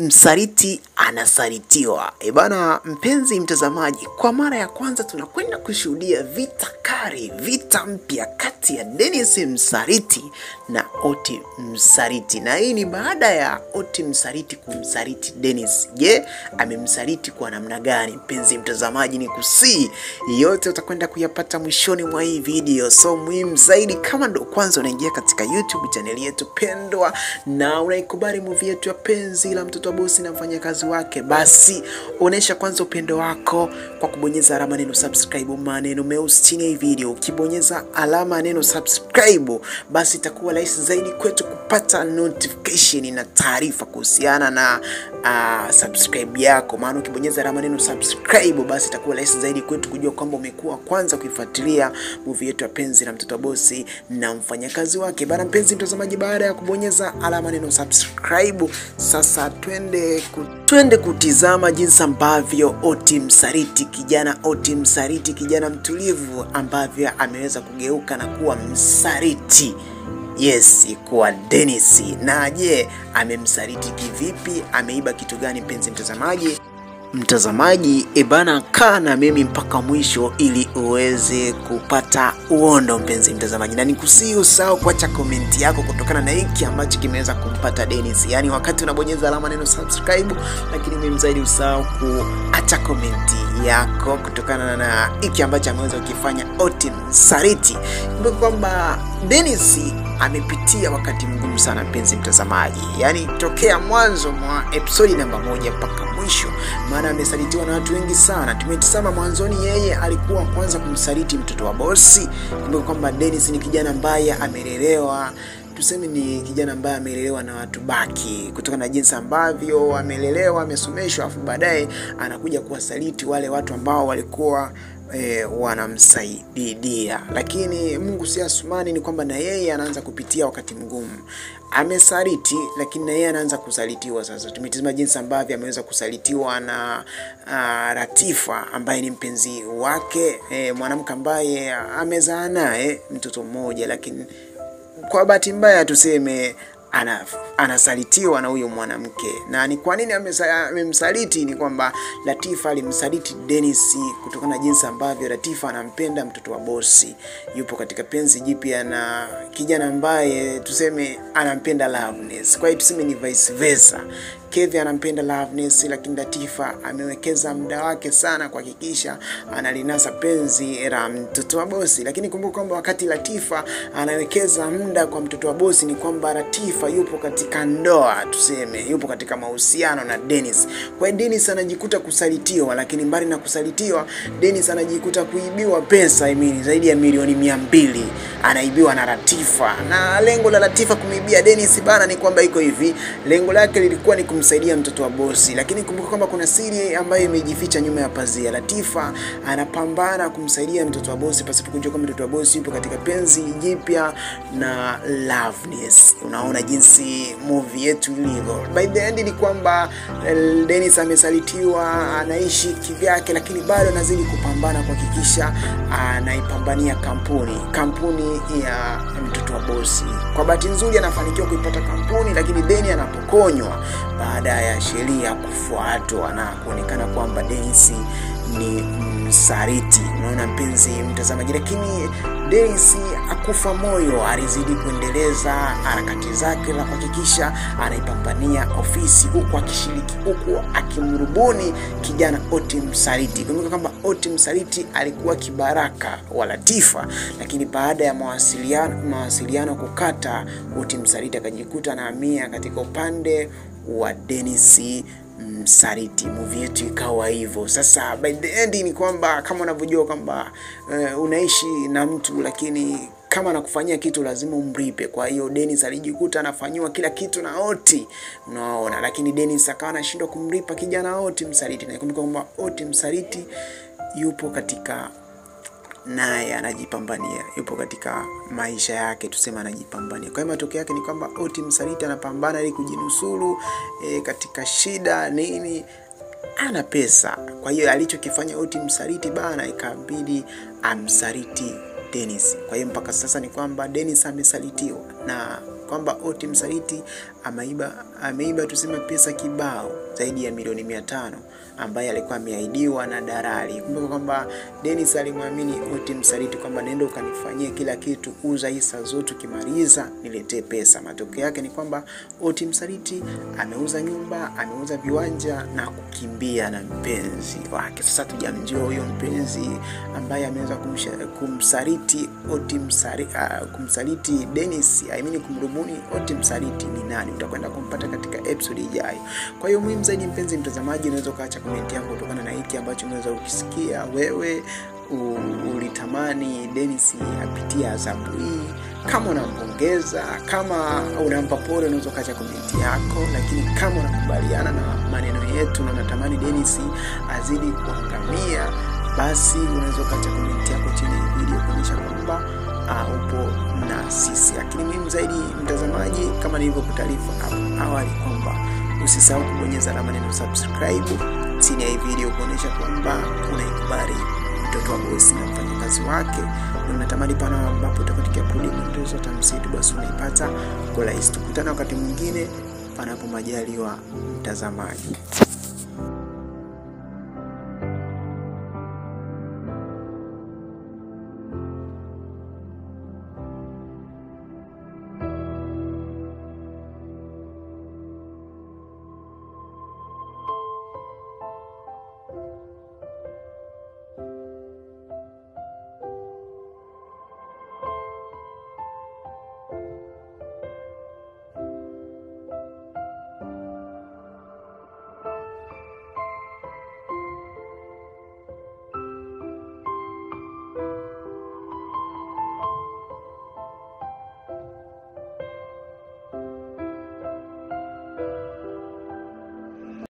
Msaliti anasalitiwa. Bana mpenzi mtazamaji, kwa mara ya kwanza tunakwenda kushuhudia vita kali, vita mpya kati ya Dennis Msaliti na Oti Msaliti. Na hii ni baada ya Oti Msaliti kumsaliti Dennis. Je, amemsaliti kwa namna gani? Mpenzi mtazamaji, ni kusii yote utakwenda kuyapata mwishoni mwa hii video. So muhimu zaidi, kama ndo kwanza unaingia katika YouTube channel yetu pendwa na unaikubali movie yetu ya Penzi la Mtoto wa Bosi na Mfanyakazi Wake, basi onesha kwanza upendo wako kwa kubonyeza alama neno subscribe, maneno meusi chini ya video. Ukibonyeza alama neno subscribe, basi itakuwa rahisi zaidi kwetu kupata notification na taarifa kuhusiana na subscribe yako. Maana ukibonyeza alama neno subscribe, basi itakuwa rahisi zaidi kwetu kujua kwamba umekuwa kwanza kuifuatilia movie yetu ya Penzi la Mtoto wa Bosi na Mfanyakazi Wake. Bana mpenzi mtazamaji, baada ya kubonyeza alama neno subscribe, sasa twende kutizama jinsi ambavyo Oti Msaliti, kijana mtulivu, ambavyo ameweza kugeuka na kuwa msaliti. Yes, kwa Dennis. Na je, amemsaliti kivipi? Ameiba kitu gani? Mpenzi mtazamaji, bana kaa na mimi mpaka mwisho ili uweze kupata uondo mpenzi mtazamaji. Na nikusii usahau kuacha komenti yako kutokana na hiki ambacho kimeweza kumpata Dennis. Yaani wakati unabonyeza alama neno subscribe, lakini mimi zaidi usahau kuacha komenti yako kutokana na hiki ambacho ameweza kukifanya Oti Msaliti. Kumbuka kwamba Dennis amepitia wakati mgumu sana mpenzi mtazamaji. Yaani tokea mwanzo mwa episode namba 1 mpaka mwisho, maana amesalitiwa na watu wengi sana. Tumetazama mwanzoni yeye alikuwa kwanza kumsaliti mtoto wa bosi. Kumbuka kwamba Dennis ni kijana ambaye amelelewa, tuseme ni kijana ambaye amelelewa na watu baki, kutokana na jinsi ambavyo amelelewa, amesomeshwa, afu baadaye anakuja kuwasaliti wale watu ambao walikuwa wanamsaidia. Lakini Mungu si asumani, ni kwamba na yeye anaanza kupitia wakati mgumu. Amesaliti, lakini na yeye anaanza kusalitiwa. Sasa tumetazama jinsi ambavyo ameweza kusalitiwa na Latifa ambaye ni mpenzi wake, mwanamke ambaye amezaa naye mtoto mmoja, lakini kwa bahati mbaya tuseme anasalitiwa na huyo mwanamke. Na ni kwa nini amemsaliti? Ni kwamba Latifa alimsaliti Dennis kutokana na jinsi ambavyo Latifa anampenda mtoto wa bosi. Yupo katika penzi jipya na kijana ambaye tuseme anampenda Loveness. Kwa hiyo tuseme ni vice versa. Kevin anampenda Loveness, lakini Latifa amewekeza muda wake sana kuhakikisha analinasa penzi la mtoto wa bosi. Lakini kumbuka kwamba wakati Latifa anawekeza muda kwa mtoto wa bosi, ni kwamba Latifa yupo katika ndoa, tuseme yupo katika mahusiano na Dennis. Kwa hiyo Dennis anajikuta kusalitiwa, lakini mbali na kusalitiwa, Dennis anajikuta kuibiwa pesa, zaidi ya milioni 200 anaibiwa na Latifa. Na lengo la Latifa kumibia Dennis bana ni kwamba iko hivi, lengo lake lilikuwa ni kumsaidia mtoto wa bosi. Lakini kumbuka kwamba kuna siri ambayo imejificha nyuma ya pazia. Latifa anapambana kumsaidia mtoto wa bosi pasipo kujua kwamba mtoto wa bosi yupo katika penzi jipya na Loveness. Unaona jinsi movie yetu ilivyo. By the end ni kwamba Dennis amesalitiwa, anaishi kivyake, lakini bado anazidi kupambana kuhakikisha anaipambania kampuni ya mtoto wa bosi. Kwa bahati nzuri anafanikiwa kuipata kampuni, lakini Dennis anapokonywa baada ya sheria kufuatwa na kuonekana kwamba Dennis ni msaliti. Unaona mpenzi mtazamaji, lakini Dennis akufa moyo, alizidi kuendeleza harakati zake na kuhakikisha anaipambania ofisi, huku akimrubuni kijana Oti Msaliti. Kumbuka kwamba Oti Msaliti alikuwa kibaraka wa Latifa, lakini baada ya mawasiliano kukata, Oti Msaliti akajikuta anahamia katika upande wa Dennis Msaliti. Movie yetu ikawa hivyo. Sasa by the end ni kwamba kama unavyojua kwamba unaishi na mtu, lakini kama anakufanyia kitu lazima umlipe. Kwa hiyo Dennis alijikuta anafanywa kila kitu na Oti, unaona, lakini Dennis akawa anashindwa kumlipa kijana Oti Msaliti. Na kumbuka kwamba Oti Msaliti yupo katika, naye anajipambania, yupo katika maisha yake, tuseme anajipambania. Kwa hiyo matokeo yake ni kwamba Oti Msaliti anapambana ili kujinusuru katika shida nini, ana pesa. Kwa hiyo alichokifanya Oti Msaliti bana, ikabidi amsaliti Dennis. Kwa hiyo mpaka sasa ni kwamba Dennis amesalitiwa na kwamba Oti Msaliti ameiba tuseme pesa kibao zaidi ya milioni 500 ambaye alikuwa ameahidiwa na dalali. Kumbuka kwamba Dennis alimwamini Oti Msaliti kwamba nenda ukanifanyie kila kitu, uza hisa zote, kimaliza niletee pesa. Matokeo yake ni kwamba Oti Msaliti ameuza nyumba, ameuza viwanja na kukimbia na mpenzi wake. Sasa tujamjua huyo mpenzi ambaye ameweza kumsaliti kumsaliti Dennis, kumrubuni Oti Msaliti ni nani? Utakwenda kumpata katika episode ijayo. Kwa hiyo muhimu zaidi, mpenzi mtazamaji, unaweza kaacha comment yako kutokana na hiki ambacho unaweza ukisikia. Wewe ulitamani Dennis apitie adhabu hii? Kama unampongeza, kama unampa pole, unaweza kaacha comment yako. Lakini kama unakubaliana na maneno yetu na unatamani Dennis azidi kuangamia, basi unaweza kaacha comment yako chini ya video kuonyesha kwamba upo na sisi. Lakini muhimu zaidi, mtazamaji, kama nilivyokutaarifu awali kwamba usisahau kubonyeza alama neno subscribe chini ya hii video kuonyesha kwamba unaikubali mtoto wa bosi na mfanyakazi wake, na unatamani pana ambapo utapatia product zote msitu, basi unaipata kwa rahisi. Tukutane wakati mwingine panapo majaliwa, mtazamaji.